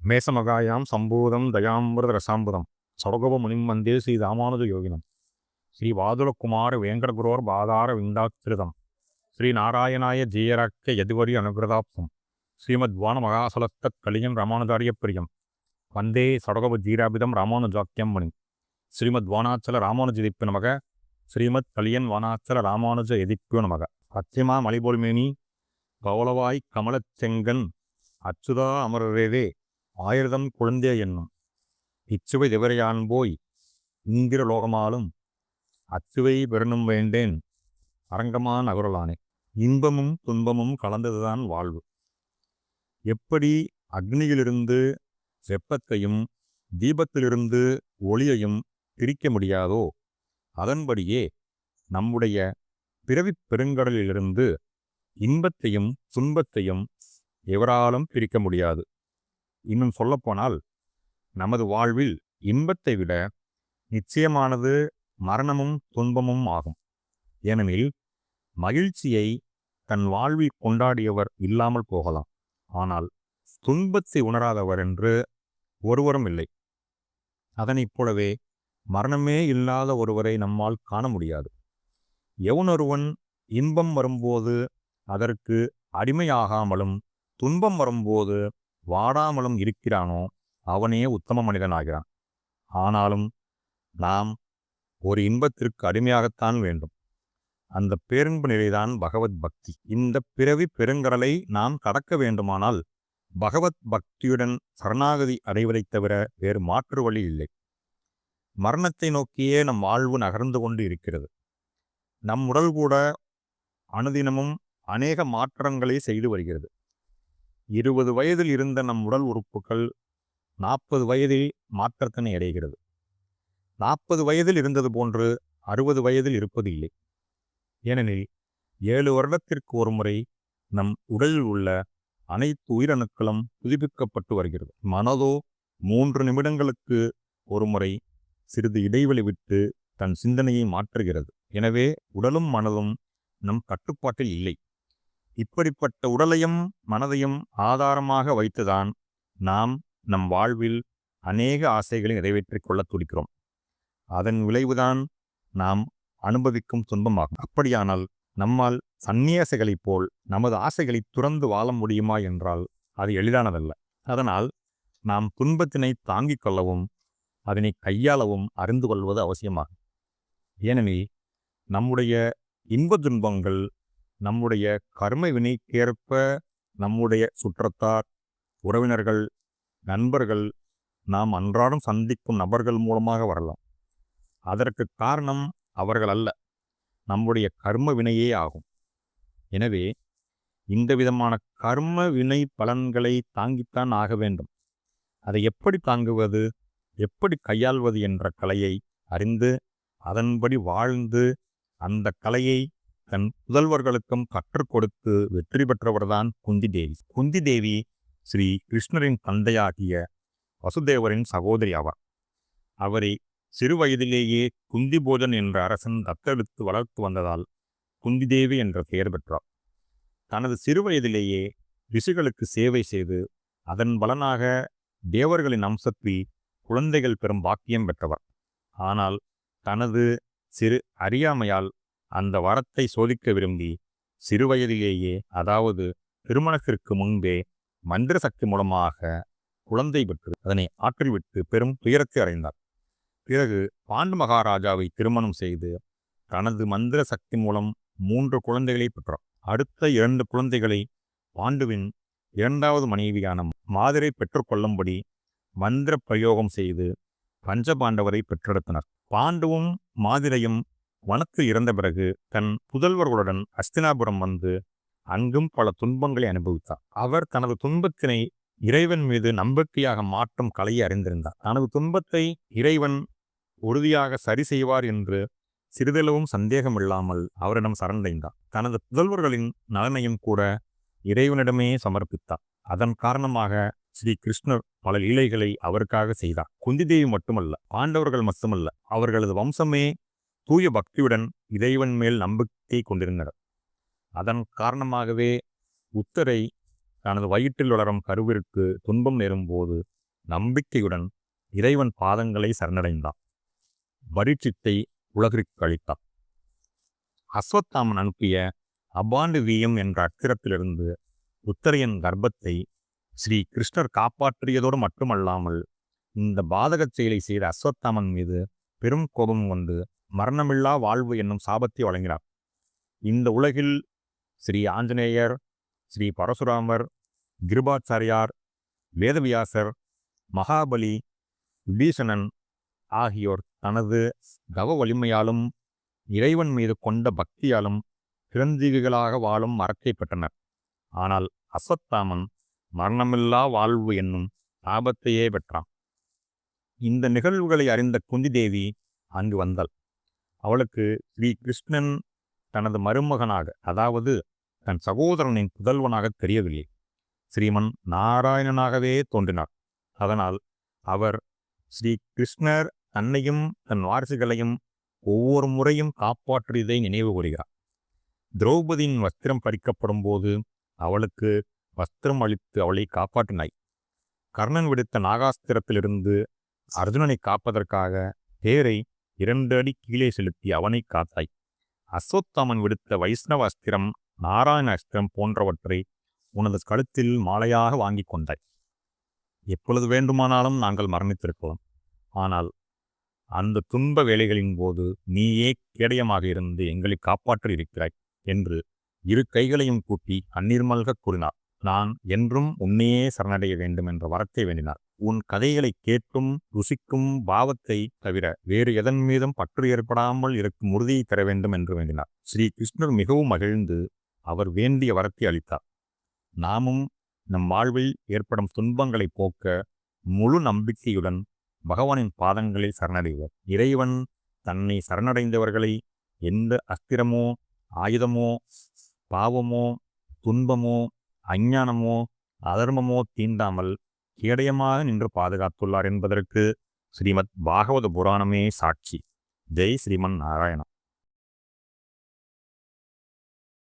மேசமகாயாம் சம்பூதம் தயாமிரத ரசாம்புதம் சடகோப முனிம் வந்தே ஸ்ரீ ராமானுஜ யோகினம் ஸ்ரீ வாதுலகுமார வேங்கடகுரோர் பாதார விந்தாக்கிருதம் ஸ்ரீ நாராயணாய ஜெயராக்கிய யதுவரி அனுகிரதாப்தம் ஸ்ரீமத் வான மகாசலஸ்தத் கலியம் ராமானுஜாரிய பிரியம் வந்தே சடகோப ஜீராபிதம் ராமானுஜாக்கியம் மணி ஸ்ரீமத் வானாச்சல ராமானுஜ எதிப்பு நமக ஸ்ரீமத் கலியன் வானாச்சல ராமானுஜ எதிப்பு நமக அத்தியமா மலிபொல்மேனி பவளவாய் கமலச் செங்கன் அச்சுதா அமரரேதே ஆயிரதம் குழந்தே என்னும் இச்சுவை திவரையான் போய் இங்கிர லோகமாலும் அச்சுவை பெறணும் வேண்டேன் அரங்கமான் அகுரலானே. இன்பமும் துன்பமும் கலந்ததுதான் வாழ்வு. எப்படி அக்னியிலிருந்து வெப்பத்தையும் தீபத்திலிருந்து ஒளியையும் பிரிக்க முடியாதோ அதன்படியே நம்முடைய பிறவிப் பெருங்கடலிலிருந்து இன்பத்தையும் துன்பத்தையும் எவராலும் பிரிக்க முடியாது. இன்னும் சொல்லப்போனால் நமது வாழ்வில் இன்பத்தை விட நிச்சயமானது மரணமும் துன்பமும் ஆகும். ஏனெனில் மகிழ்ச்சியை தன் வாழ்வில் கொண்டாடியவர் இல்லாமல் போகலாம், ஆனால் துன்பத்தை உணராதவர் என்று ஒருவரும் இல்லை. அதனைப் போலவே மரணமே இல்லாத ஒருவரை நம்மால் காண முடியாது. எவனொருவன் இன்பம் வரும்போது அதற்கு அடிமையாகாமலும் துன்பம் வரும்போது வாடாமலும் இருக்கிறானோ அவனே உத்தம மனிதனாகிறான். ஆனாலும் நாம் ஒரு இன்பத்திற்கு அடிமையாகத்தான் வேண்டும். அந்த பேரின்பு நிலைதான் பகவத் பக்தி. இந்த பிறவி பெருங்கடலை நாம் கடக்க வேண்டுமானால் பகவத் பக்தியுடன் சரணாகதி அடைவதைத் தவிர வேறு மாற்று வழி இல்லை. மரணத்தை நோக்கியே நம் வாழ்வு நகர்ந்து கொண்டு இருக்கிறது. நம் உடல் கூட அனுதினமும் அநேக மாற்றங்களை செய்து வருகிறது. 20 வயதில் இருந்த நம் உடல் உறுப்புகள் 40 வயதில் மாற்றத்தினை அடைகிறது. 40 வயதில் இருந்தது போன்று 60 வயதில் இருப்பது இல்லை. ஏனெனில் 7 வருடத்திற்கு ஒரு முறை நம் உடலில் உள்ள அனைத்து உயிரணுக்களும் புதுப்பிக்கப்பட்டு வருகிறது. மனதோ 3 நிமிடங்களுக்கு ஒரு முறை சிறிது இடைவெளி விட்டு தன் சிந்தனையை மாற்றுகிறது. எனவே உடலும் மனதும் நம் கட்டுப்பாட்டில் இல்லை. இப்படிப்பட்ட உடலையும் மனதையும் ஆதாரமாக வைத்துதான் நாம் நம் வாழ்வில் அநேக ஆசைகளை நிறைவேற்றிக் கொள்ள துடிக்கிறோம். அதன் விளைவுதான் நாம் அனுபவிக்கும் துன்பமாகும். அப்படியானால் நம்மால் சந்நியாசிகளைப் போல் நமது ஆசைகளை துறந்து வாழ முடியுமா என்றால் அது எளிதானதல்ல. அதனால் நாம் துன்பத்தினை தாங்கிக் கொள்ளவும் அதனை கையாளவும் அறிந்து கொள்வது அவசியமாகும். ஏனெனில் நம்முடைய இன்ப துன்பங்கள் நம்முடைய கர்ம வினைக்கேற்ப நம்முடைய சுற்றத்தார், உறவினர்கள், நண்பர்கள், நாம் அன்றாடம் சந்திக்கும் நபர்கள் மூலமாக வரலாம். அதற்கு காரணம் அவர்கள் அல்ல, நம்முடைய கர்ம வினையே ஆகும். எனவே இந்த விதமான கர்ம வினை பலன்களை தாங்கித்தான் ஆக வேண்டும். அதை எப்படி தாங்குவது, எப்படி கையாள்வது என்ற கலையை அறிந்து அதன்படி வாழ்ந்து அந்த கலையை தன் புதல்வர்களுக்கும் கற்றுக் கொடுத்து வெற்றி பெற்றவர்தான் குந்தி தேவி. குந்தி தேவி ஸ்ரீ கிருஷ்ணரின் தந்தையாகிய வசுதேவரின் சகோதரி ஆவார். அவரை சிறு வயதிலேயே குந்தி போஜன் என்ற அரசன் தத்தெடுத்து வளர்த்து வந்ததால் குந்தி தேவி என்ற பெயர் பெற்றார். தனது சிறு வயதிலேயே ரிஷிகளுக்கு சேவை செய்து அதன் பலனாக தேவர்களின் அம்சத்தில் குழந்தைகள் பெறும் பாக்கியம் பெற்றவர். ஆனால் தனது சிறு அறியாமையால் அந்த வரத்தை சோதிக்க விரும்பி சிறுவயதிலேயே, அதாவது திருமணத்திற்கு முன்பே மந்திர சக்தி மூலமாக குழந்தை பெற்று அதனை ஆற்றிவிட்டு பெரும் துயரத்தை அடைந்தார். பிறகு பாண்டு மகாராஜாவை திருமணம் செய்து தனது மந்திர சக்தி மூலம் 3 குழந்தைகளை பெற்றார். அடுத்த 2 குழந்தைகளை பாண்டுவின் 2வது மனைவியான மாதிரை பெற்றுக்கொள்ளும்படி மந்திர பிரயோகம் செய்து பஞ்சபாண்டவரை பெற்றெடுத்தனர். பாண்டுவும் மாதிரையும் வனத்தில் இறந்த பிறகு தன் புதல்வர்களுடன் அஸ்தினாபுரம் வந்து அங்கும் பல துன்பங்களை அனுபவித்தார். அவர் தனது துன்பத்தினை இறைவன் மீது நம்பிக்கையாக மாற்றும் கலையை அறிந்திருந்தார். தனது துன்பத்தை இறைவன் உறுதியாக சரி செய்வார் என்று சிறிதளவும் சந்தேகமில்லாமல் அவரிடம் சரணடைந்தார். தனது புதல்வர்களின் நலனையும் கூட இறைவனிடமே சமர்ப்பித்தார். அதன் காரணமாக ஸ்ரீ கிருஷ்ணர் பல லீலைகளை அவருக்காக செய்தார். குந்தி தேவி மட்டுமல்ல, பாண்டவர்கள் மட்டுமல்ல, அவர்களது வம்சமே தூய பக்தியுடன் இறைவன் மேல் நம்பிக்கை கொண்டிருந்தனர். அதன் காரணமாகவே உத்தரை தனது வயிற்றில் வளரும் கருவிற்கு துன்பம் நேரும்போது நம்பிக்கையுடன் இறைவன் பாதங்களை சரணடைந்தான். பரீட்சித்தை உலகிற்கு அளித்தான். அஸ்வத்தாமன் அனுப்பிய அபாண்டு வீயம் என்ற அக்கிரத்திலிருந்து உத்தரையன் கர்ப்பத்தை ஸ்ரீ கிருஷ்ணர் காப்பாற்றியதோடு மட்டுமல்லாமல் இந்த பாதகச் செயலை செய்த அஸ்வத்தாமன் மீது பெரும் கோபம் கொண்டு மரணமில்லா வாழ்வு என்னும் சாபத்தை வழங்கினார். இந்த உலகில் ஸ்ரீ ஆஞ்சநேயர், ஸ்ரீ பரசுராமர், கிருபாச்சாரியார், வேதவியாசர், மகாபலி, விபீஷணன் ஆகியோர் தனது தவ வலிமையாலும் இறைவன் மீது கொண்ட பக்தியாலும் சிரஞ்சீவிகளாக வாழும் மரத்தை பெற்றனர். ஆனால் அஸ்வத்தாமன் மரணமில்லா வாழ்வு என்னும் ஆபத்தையே பெற்றான். இந்த நிகழ்வுகளை அறிந்த குந்தி தேவி அங்கு வந்தாள். அவளுக்கு ஸ்ரீ கிருஷ்ணன் தனது மருமகனாக, அதாவது தன் சகோதரனின் புதல்வனாக தெரியவில்லை. ஸ்ரீமன் நாராயணனாகவே தோன்றினார். அதனால் அவர் ஸ்ரீ கிருஷ்ணர் தன்னையும் தன் வாரிசுகளையும் ஒவ்வொரு முறையும் காப்பாற்றியதை நினைவு கூறுகிறார். திரௌபதியின் வஸ்திரம் பறிக்கப்படும் போது அவளுக்கு வஸ்திரம் அளித்து அவளை காப்பாற்றினாய். கர்ணன் விடுத்த நாகாஸ்திரத்திலிருந்து அர்ஜுனனை காப்பதற்காக தேரை 2 அடி கீழே செலுத்தி அவனை காத்தாய். அஸ்வத்தாமன் விடுத்த வைஷ்ணவ அஸ்திரம், நாராயண அஸ்திரம் போன்றவற்றை உனது கழுத்தில் மாலையாக வாங்கி கொண்டாய். எப்பொழுது வேண்டுமானாலும் நாங்கள் மரணித்திருக்கலாம். ஆனால் அந்த துன்ப வேளைகளின் போது நீயே கேடயமாக இருந்து எங்களை காப்பாற்றி இருக்கிறாய் என்று 2 கைகளையும் கூட்டி அந்நீர் மல்க கூறினார். நான் என்றும் உன்னையே சரணடைய வேண்டும் என்ற வரத்தை வேண்டினார். உன் கதைகளை கேட்டும் ருசிக்கும் பாவத்தை தவிர வேறு எதன் மீதும் பற்று ஏற்படாமல் இருக்கும் உறுதியை தர வேண்டும் என்று வேண்டினார். ஸ்ரீ கிருஷ்ணர் மிகவும் மகிழ்ந்து அவர் வேண்டிய வரத்தை அளித்தார். நாமும் நம் வாழ்வில் ஏற்படும் துன்பங்களை போக்க முழு நம்பிக்கையுடன் பகவானின் பாதங்களில் சரணடைவர். இறைவன் தன்னை சரணடைந்தவர்களை எந்த அஸ்திரமோ, ஆயுதமோ, பாவமோ, துன்பமோ, அஞ்ஞானமோ, அதர்மமோ தீண்டாமல் கேடயமாக நின்று பாதுகாத்துள்ளார் என்பதற்கு ஸ்ரீமத் பாகவத புராணமே சாட்சி. ஜெய் ஸ்ரீமன் நாராயணா.